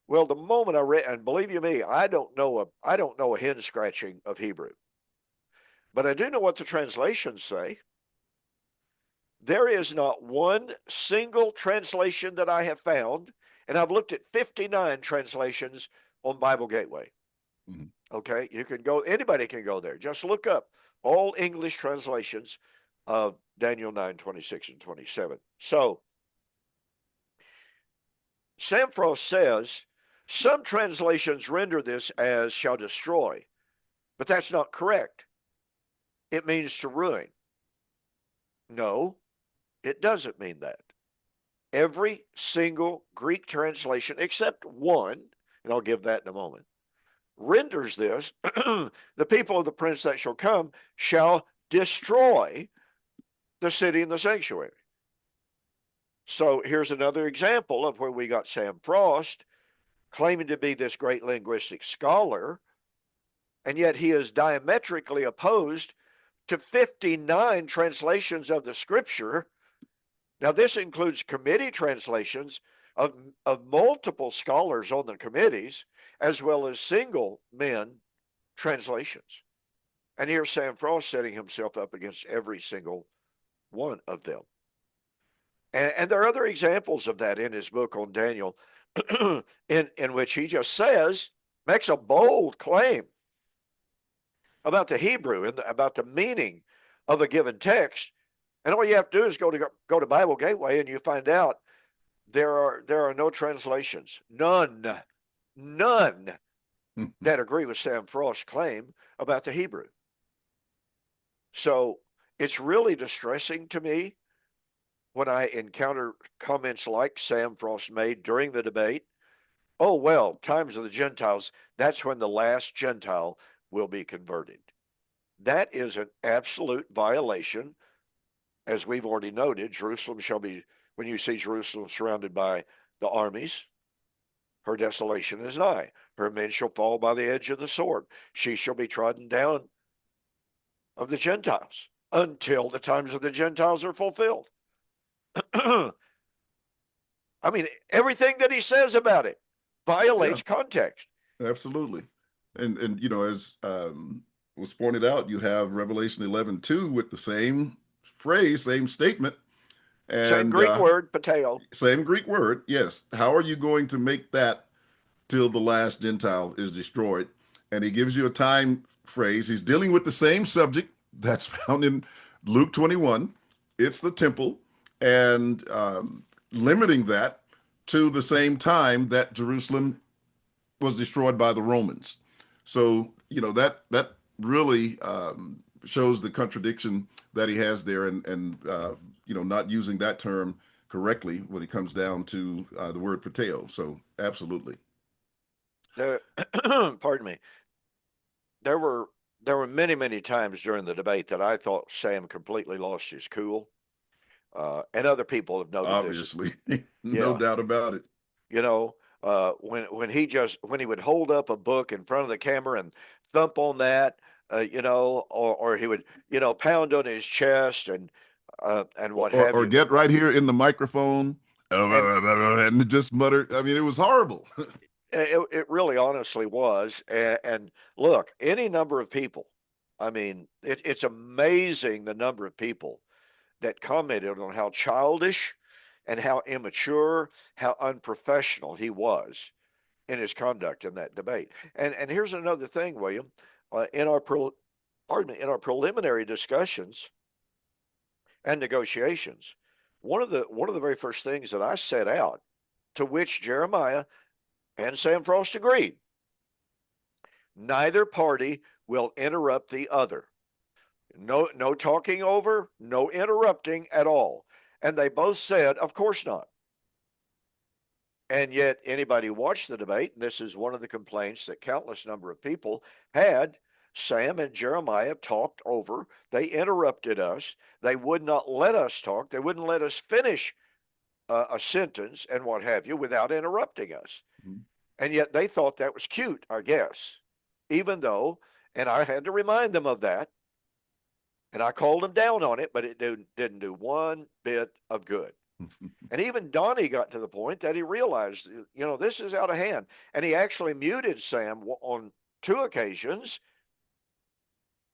[SPEAKER 1] Well, the moment I read, and believe you me, I don't know a hen scratching of Hebrew, but I do know what the translations say. There is not one single translation that I have found, and I've looked at 59 translations on Bible Gateway.
[SPEAKER 2] Mm-hmm.
[SPEAKER 1] Okay, you can go, anybody can go there. Just look up all English translations of Daniel 9, 26 and 27. So Sam Frost says some translations render this as shall destroy, but that's not correct. It means to ruin. No, it doesn't mean that. Every single Greek translation, except one, and I'll give that in a moment, renders this the people of the prince that shall come shall destroy the city and the sanctuary. So here's another example of where we got Sam Frost claiming to be this great linguistic scholar, and yet he is diametrically opposed to 59 translations of the scripture. Now, this includes committee translations of multiple scholars on the committees, as well as single men translations. And here's Sam Frost setting himself up against every single one of them. And there are other examples of that in his book on Daniel, in which he just says, makes a bold claim about the Hebrew and about the meaning of a given text. And all you have to do is go to Bible Gateway, and you find out there are no translations, none that agree with Sam Frost's claim about the Hebrew. So it's really distressing to me when I encounter comments like Sam Frost made during the debate. Oh, well, times of the Gentiles, that's when the last Gentile will be converted. That is an absolute violation. As we've already noted, Jerusalem shall be, when you see Jerusalem surrounded by the armies, her desolation is nigh. Her men shall fall by the edge of the sword. She shall be trodden down of the Gentiles until the times of the Gentiles are fulfilled. I mean, everything that he says about it violates context.
[SPEAKER 2] Absolutely. And as was pointed out, you have Revelation 11:2 with the same phrase, same statement. And
[SPEAKER 1] same Greek word, pateo.
[SPEAKER 2] Same Greek word, yes. How are you going to make that till the last Gentile is destroyed? And he gives you a time phrase. He's dealing with the same subject that's found in Luke 21. It's the temple, and limiting that to the same time that Jerusalem was destroyed by the Romans. So, that really shows the contradiction that he has there, and not using that term correctly when it comes down to the word pateo. So, absolutely.
[SPEAKER 1] Pardon me. There were many, many times during the debate that I thought Sam completely lost his cool. And other people have noted
[SPEAKER 2] Obviously,
[SPEAKER 1] this.
[SPEAKER 2] no doubt about it.
[SPEAKER 1] When he would hold up a book in front of the camera and thump on that, or he would, pound on his chest and what have
[SPEAKER 2] or
[SPEAKER 1] you.
[SPEAKER 2] get right here in the microphone and just mutter. I mean, it was horrible.
[SPEAKER 1] It really honestly was. And look, any number of people, I mean, it's amazing the number of people that commented on how childish and how immature, how unprofessional he was in his conduct in that debate. And here's another thing, William, in our preliminary discussions and negotiations, one of the very first things that I set out, to which Jeremiah and Sam Frost agreed, neither party will interrupt the other. No talking over, no interrupting at all. And they both said, of course not. And yet anybody who watched the debate, and this is one of the complaints that countless number of people had, Sam and Jeremiah talked over. They interrupted us. They would not let us talk. They wouldn't let us finish a sentence and what have you without interrupting us. Mm-hmm. And yet they thought that was cute, I guess, even though, and I had to remind them of that, And I called him down on it, but it didn't do one bit of good. And even Donnie got to the point that he realized, this is out of hand. And he actually muted Sam on 2 occasions.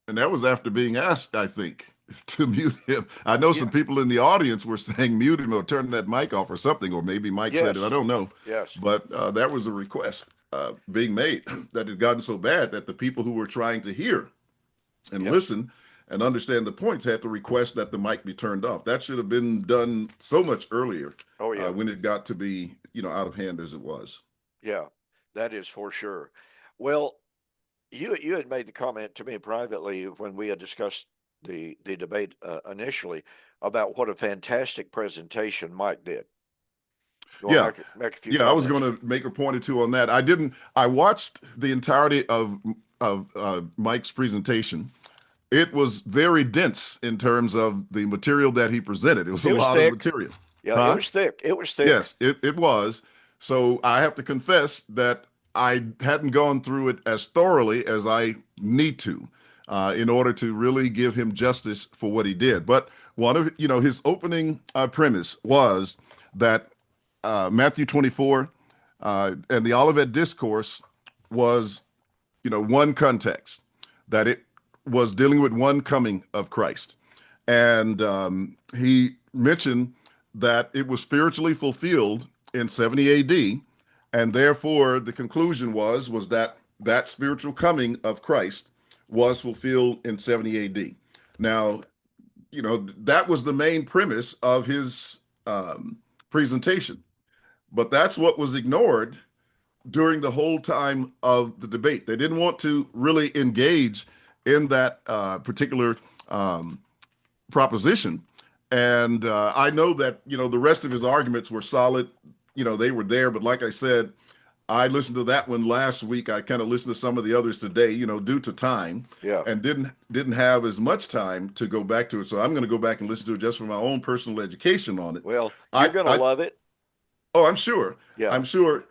[SPEAKER 2] And that was after being asked, I think, to mute him. I know some people in the audience were saying mute him or turn that mic off or something, or maybe Mike said it. I don't know.
[SPEAKER 1] Yes.
[SPEAKER 2] But that was a request being made that had gotten so bad that the people who were trying to hear and listen and understand the points had to request that the mic be turned off. That should have been done so much earlier.
[SPEAKER 1] Oh, yeah.
[SPEAKER 2] When it got to be, out of hand as it was.
[SPEAKER 1] Yeah, that is for sure. Well, you had made the comment to me privately when we had discussed the debate initially about what a fantastic presentation Mike did.
[SPEAKER 2] Yeah,
[SPEAKER 1] make a few
[SPEAKER 2] I was
[SPEAKER 1] comments?
[SPEAKER 2] going to make a point or two on that. I watched the entirety of Mike's presentation. It was very dense in terms of the material that he presented. It was a lot
[SPEAKER 1] thick.
[SPEAKER 2] of material.
[SPEAKER 1] Yeah, it was thick. It was thick.
[SPEAKER 2] Yes, it was. So I have to confess that I hadn't gone through it as thoroughly as I need to in order to really give him justice for what he did. But one of his opening premise was that Matthew 24 and the Olivet Discourse was, one context, that it was dealing with one coming of Christ. And he mentioned that it was spiritually fulfilled in 70 AD. And therefore, the conclusion was that spiritual coming of Christ was fulfilled in 70 AD. Now, that was the main premise of his presentation. But that's what was ignored during the whole time of the debate. They didn't want to really engage in that particular proposition. And I know that, the rest of his arguments were solid. They were there. But like I said, I listened to that one last week. I kind of listened to some of the others today, due to time.
[SPEAKER 1] Yeah.
[SPEAKER 2] And didn't have as much time to go back to it. So I'm going to go back and listen to it just for my own personal education on it.
[SPEAKER 1] Well, you're going to love it.
[SPEAKER 2] Oh, I'm sure.
[SPEAKER 1] Yeah.
[SPEAKER 2] I'm sure.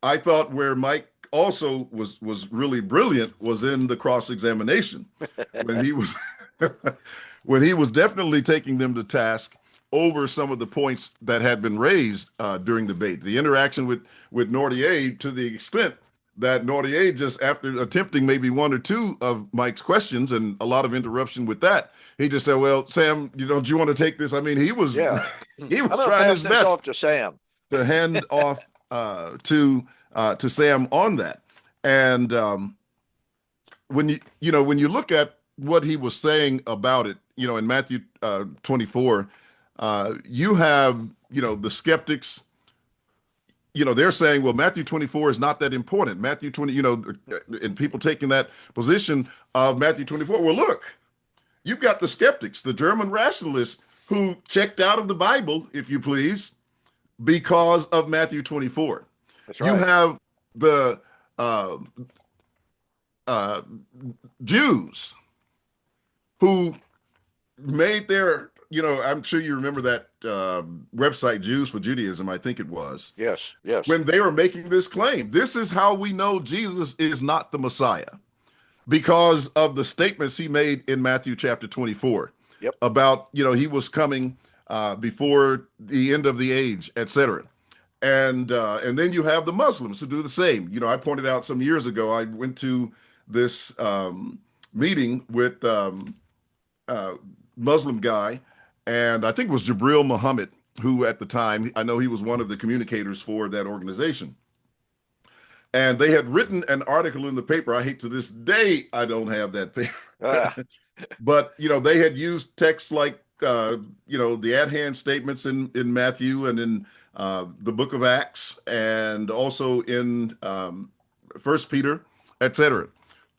[SPEAKER 2] I thought where Mike also was really brilliant was in the cross-examination when he was when he was definitely taking them to task over some of the points that had been raised during the debate. The interaction with Nortier, to the extent that Nortier, just after attempting maybe one or two of Mike's questions and a lot of interruption with that, he just said, "Well, Sam, do you want to take this?" I mean, he was he was trying his best
[SPEAKER 1] off to Sam
[SPEAKER 2] to hand off to Sam on that. And when you look at what he was saying about it, in Matthew 24, you have the skeptics. They're saying, well, Matthew 24 is not that important. Matthew 20, and people taking that position of Matthew 24. Well, look, you've got the skeptics, the German rationalists who checked out of the Bible, if you please, because of Matthew 24.
[SPEAKER 1] That's right.
[SPEAKER 2] You have the Jews who made their, I'm sure you remember that website, Jews for Judaism, I think it was.
[SPEAKER 1] Yes.
[SPEAKER 2] When they were making this claim, this is how we know Jesus is not the Messiah, because of the statements he made in Matthew chapter 24 about, he was coming before the end of the age, etc. And then you have the Muslims who do the same. I pointed out some years ago, I went to this meeting with Muslim guy, and I think it was Jabril Muhammad, who at the time, I know he was one of the communicators for that organization. And they had written an article in the paper. I hate to this day, I don't have that paper. But, they had used texts like, the at-hand statements in Matthew and in the book of Acts, and also in First Peter, etc.,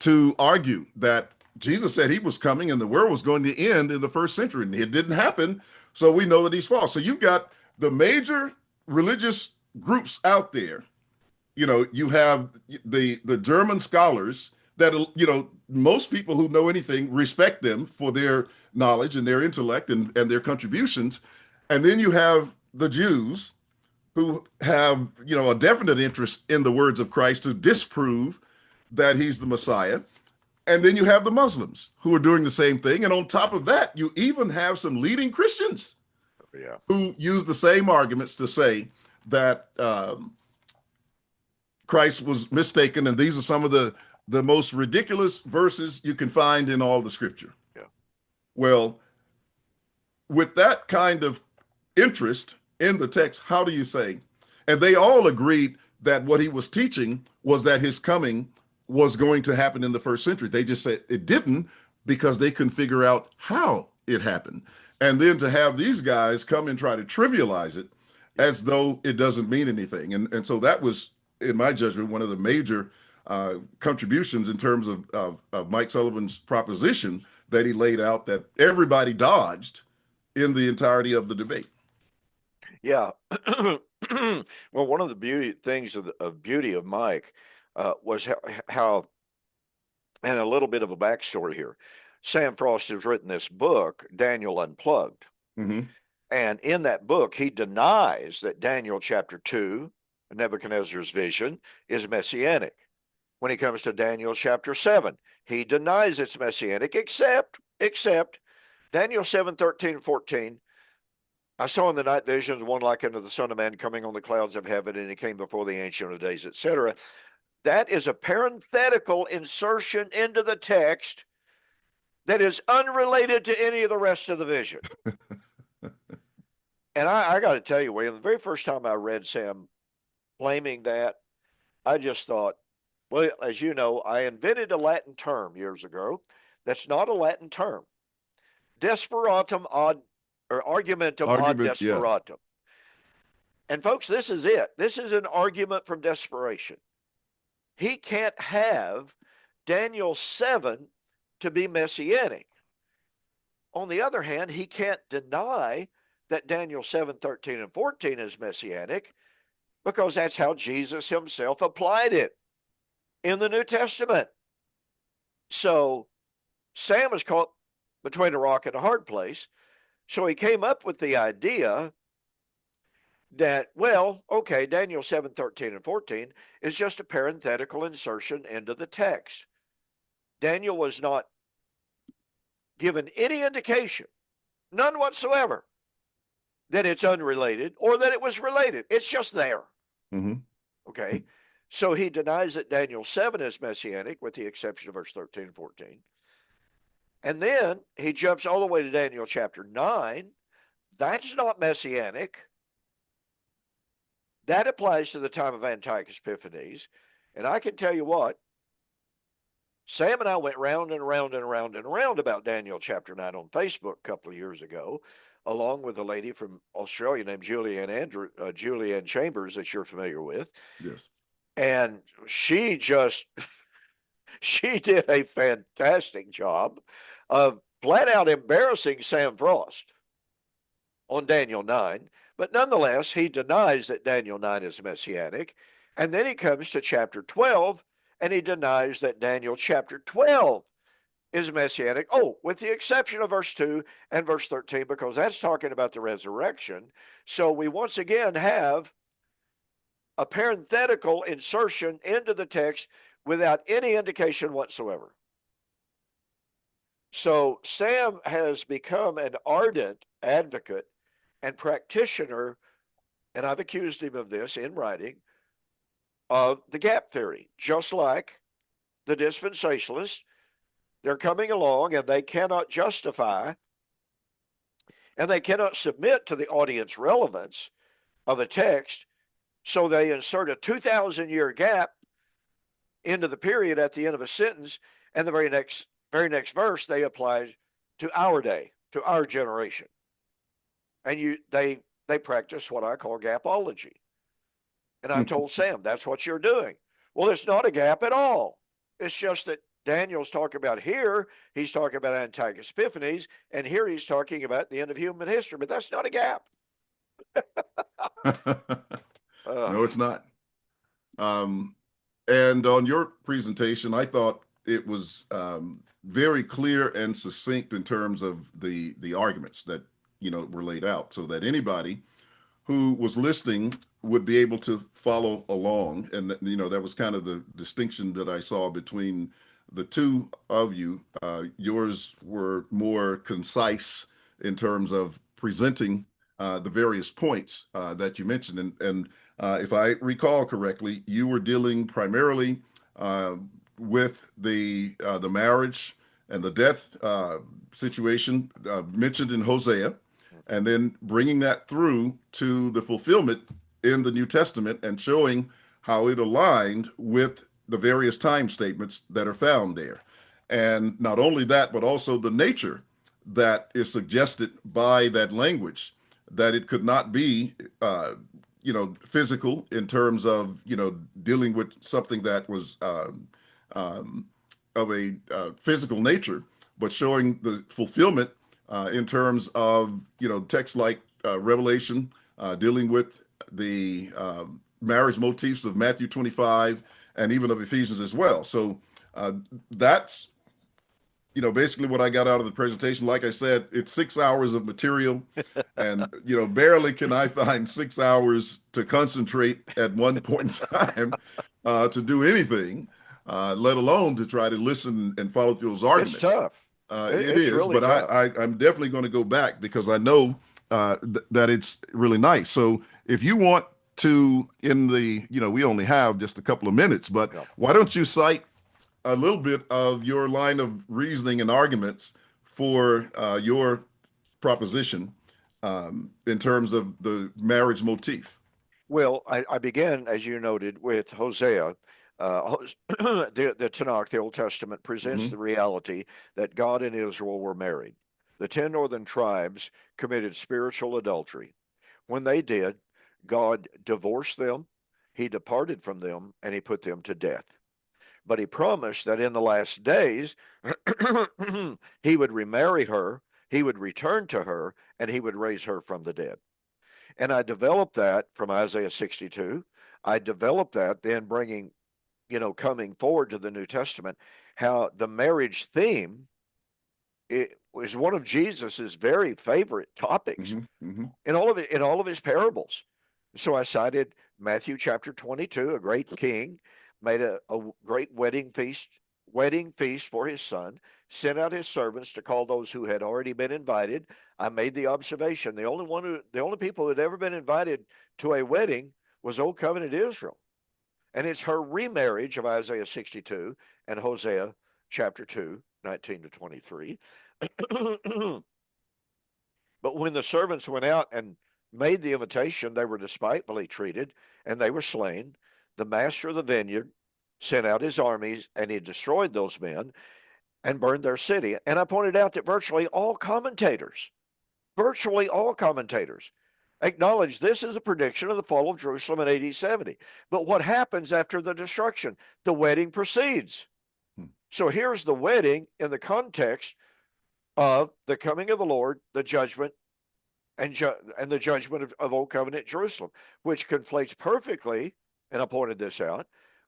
[SPEAKER 2] to argue that Jesus said he was coming and the world was going to end in the first century, and it didn't happen. So we know that he's false. So you've got the major religious groups out there. You have the German scholars that, most people who know anything respect them for their knowledge and their intellect and their contributions. And then you have the Jews who have, a definite interest in the words of Christ to disprove that he's the Messiah. And then you have the Muslims who are doing the same thing. And on top of that, you even have some leading Christians
[SPEAKER 1] Yeah.
[SPEAKER 2] who use the same arguments to say that Christ was mistaken. And these are some of the most ridiculous verses you can find in all the scripture.
[SPEAKER 1] Yeah.
[SPEAKER 2] Well, with that kind of interest in the text, how do you say? And they all agreed that what he was teaching was that his coming was going to happen in the first century. They just said it didn't because they couldn't figure out how it happened. And then to have these guys come and try to trivialize it as though it doesn't mean anything. And so that was, in my judgment, one of the major contributions in terms of Mike Sullivan's proposition that he laid out that everybody dodged in the entirety of the debate.
[SPEAKER 1] Yeah. Well, one of the things of beauty of Mike was how, and a little bit of a backstory here. Sam Frost has written this book, Daniel Unplugged.
[SPEAKER 2] Mm-hmm.
[SPEAKER 1] And in that book, he denies that Daniel chapter 2, Nebuchadnezzar's vision, is messianic. When he comes to Daniel chapter 7, he denies it's messianic, except Daniel 7, 13, 14. I saw in the night visions one like unto the Son of Man coming on the clouds of heaven, and he came before the Ancient of Days, etc. That is a parenthetical insertion into the text that is unrelated to any of the rest of the vision. And I got to tell you, William, the very first time I read Sam claiming that, I just thought, well, as you know, I invented a Latin term years ago that's not a Latin term. Desperatum ad, or argumentum ad desperatum. Yeah. And folks, this is it. This is an argument from desperation. He can't have Daniel 7 to be messianic. On the other hand, he can't deny that Daniel 7, 13, and 14 is messianic because that's how Jesus himself applied it in the New Testament. So Sam was caught between a rock and a hard place. So he came up with the idea that, well, okay, Daniel 7, 13, and 14 is just a parenthetical insertion into the text. Daniel was not given any indication, none whatsoever, that it's unrelated or that it was related. It's just there.
[SPEAKER 2] Mm-hmm.
[SPEAKER 1] Okay. So he denies that Daniel 7 is messianic, with the exception of verse 13 and 14. And then he jumps all the way to Daniel chapter 9. That's not messianic. That applies to the time of Antiochus Epiphanes. And I can tell you what, Sam and I went round and around and around and around about Daniel chapter 9 on Facebook a couple of years ago, along with a lady from Australia named Julianne Chambers that you're familiar with.
[SPEAKER 2] Yes.
[SPEAKER 1] And she did a fantastic job of flat out embarrassing Sam Frost on Daniel 9. But nonetheless, he denies that Daniel 9 is messianic. And then he comes to chapter 12, and he denies that Daniel chapter 12 is messianic. Oh, with the exception of verse 2 and verse 13, because that's talking about the resurrection. So we once again have a parenthetical insertion into the text without any indication whatsoever. So Sam has become an ardent advocate and practitioner, and I've accused him of this in writing, of the gap theory. Just like the dispensationalists, they're coming along and they cannot justify and they cannot submit to the audience relevance of a text, so they insert a 2,000-year gap into the period at the end of a sentence, and the very next verse they apply to our day, to our generation. And they practice what I call gapology. And I told Sam, that's what you're doing. Well, it's not a gap at all. It's just that Daniel's talking about here, he's talking about Antiochus Epiphanes, and here he's talking about the end of human history, but that's not a gap.
[SPEAKER 2] No, it's not. And on your presentation, I thought it was very clear and succinct in terms of the arguments that were laid out, so that anybody who was listening would be able to follow along. And that was kind of the distinction that I saw between the two of you, yours were more concise in terms of presenting the various points that you mentioned. And if I recall correctly, you were dealing primarily with the marriage and the death situation mentioned in Hosea, and then bringing that through to the fulfillment in the New Testament and showing how it aligned with the various time statements that are found there. And not only that, but also the nature that is suggested by that language, that it could not be, physical in terms of, dealing with something that was of a physical nature, but showing the fulfillment in terms of, texts like Revelation, dealing with the marriage motifs of Matthew 25 and even of Ephesians as well. So that's, basically what I got out of the presentation. Like I said, it's 6 hours of material, and, barely can I find 6 hours to concentrate at one point in time to do anything, let alone to try to listen and follow through those
[SPEAKER 1] It's
[SPEAKER 2] arguments.
[SPEAKER 1] tough.
[SPEAKER 2] It
[SPEAKER 1] It's
[SPEAKER 2] is,
[SPEAKER 1] really
[SPEAKER 2] but
[SPEAKER 1] tough.
[SPEAKER 2] I'm definitely going to go back because I know that it's really nice. So if you want to, we only have just a couple of minutes, but
[SPEAKER 1] Yeah.
[SPEAKER 2] why don't you cite a little bit of your line of reasoning and arguments for your proposition in terms of the marriage motif?
[SPEAKER 1] Well, I began, as you noted, with Hosea. The Tanakh, the Old Testament, presents
[SPEAKER 2] Hmm.
[SPEAKER 1] the reality that God and Israel were married. The 10 northern tribes committed spiritual adultery. When they did, God divorced them, he departed from them, and he put them to death. But he promised that in the last days, he would remarry her, he would return to her, and he would raise her from the dead. And I developed that from Isaiah 62. I developed that then bringing, coming forward to the New Testament, how the marriage theme, it was one of Jesus's very favorite topics
[SPEAKER 2] Hmm. Hmm.
[SPEAKER 1] in all of his parables. So I cited Matthew chapter 22, a great king made a great wedding feast for his son, sent out his servants to call those who had already been invited. I made the observation the only people who had ever been invited to a wedding was Old Covenant Israel. And it's her remarriage of Isaiah 62 and Hosea chapter 2, 19 to 23. But when the servants went out and made the invitation, they were despitefully treated and they were slain. The master of the vineyard sent out his armies and he destroyed those men and burned their city. And I pointed out that virtually all commentators acknowledge this is a prediction of the fall of Jerusalem in AD 70. But what happens after the destruction? The wedding proceeds.
[SPEAKER 2] Hmm.
[SPEAKER 1] So here's the wedding in the context of the coming of the Lord, the judgment, and the judgment of Old Covenant Jerusalem, which conflates perfectly, and I pointed this out,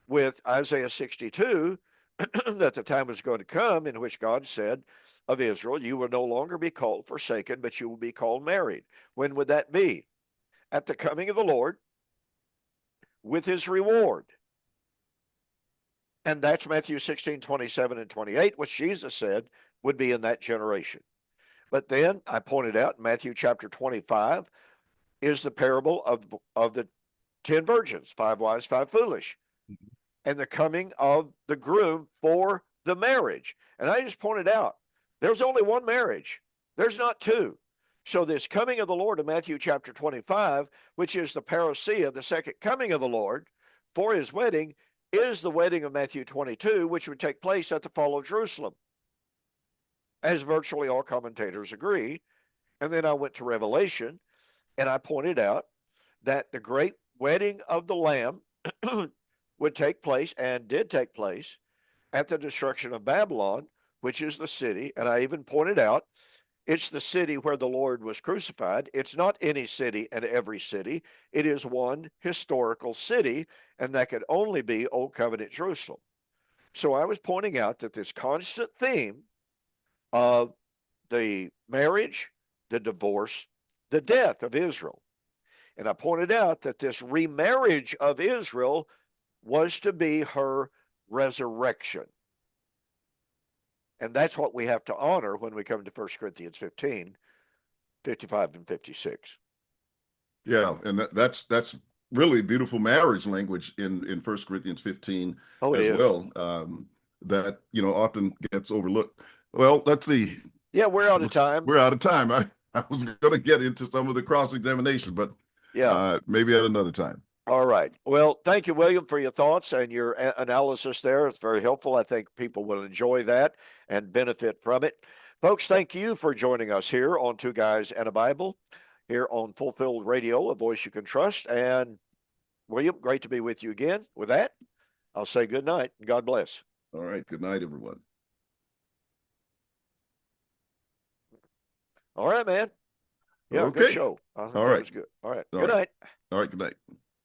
[SPEAKER 1] with Isaiah 62, that the time was going to come in which God said of Israel, you will no longer be called forsaken, but you will be called married. When would that be? At the coming of the Lord with his reward. And that's Matthew 16, 27 and 28, which Jesus said would be in that generation. But then I pointed out Matthew chapter 25 is the parable of the 10 virgins, 5 wise, 5 foolish, and the coming of the groom for the marriage. And I just pointed out there's only one marriage, there's not two. So this coming of the Lord in Matthew chapter 25, which is the parousia, the second coming of the Lord for his wedding, is the wedding of Matthew 22, which would take place at the fall of Jerusalem, as virtually all commentators agree. And then I went to Revelation and I pointed out that the great wedding of the Lamb would take place and did take place at the destruction of Babylon, which is the city. And I even pointed out it's the city where the Lord was crucified. It's not any city and every city. It is one historical city, and that could only be Old Covenant Jerusalem. So I was pointing out that this constant theme of the marriage, the divorce, the death of Israel. And I pointed out that this remarriage of Israel was to be her resurrection. And that's what we have to honor when we come to 1 Corinthians 15, 55 and 56.
[SPEAKER 2] Yeah, and that's really beautiful marriage language in First Corinthians 15
[SPEAKER 1] Oh, it
[SPEAKER 2] as
[SPEAKER 1] is.
[SPEAKER 2] well. That often gets overlooked. Well, let's see.
[SPEAKER 1] Yeah, we're out of time.
[SPEAKER 2] We're out of time. I was going to get into some of the cross examination, but
[SPEAKER 1] Yeah.
[SPEAKER 2] maybe at another time.
[SPEAKER 1] All right. Well, thank you, William, for your thoughts and your analysis there. It's very helpful. I think people will enjoy that and benefit from it. Folks, thank you for joining us here on Two Guys and a Bible, here on Fulfilled Radio, a voice you can trust. And William, great to be with you again. With that, I'll say good night and God bless.
[SPEAKER 2] All right. Good night, everyone.
[SPEAKER 1] All right, man. Yeah, good
[SPEAKER 2] Okay.
[SPEAKER 1] show. I think
[SPEAKER 2] All
[SPEAKER 1] that
[SPEAKER 2] right.
[SPEAKER 1] was good. All right.
[SPEAKER 2] All
[SPEAKER 1] Good
[SPEAKER 2] right.
[SPEAKER 1] night.
[SPEAKER 2] All right. Good night.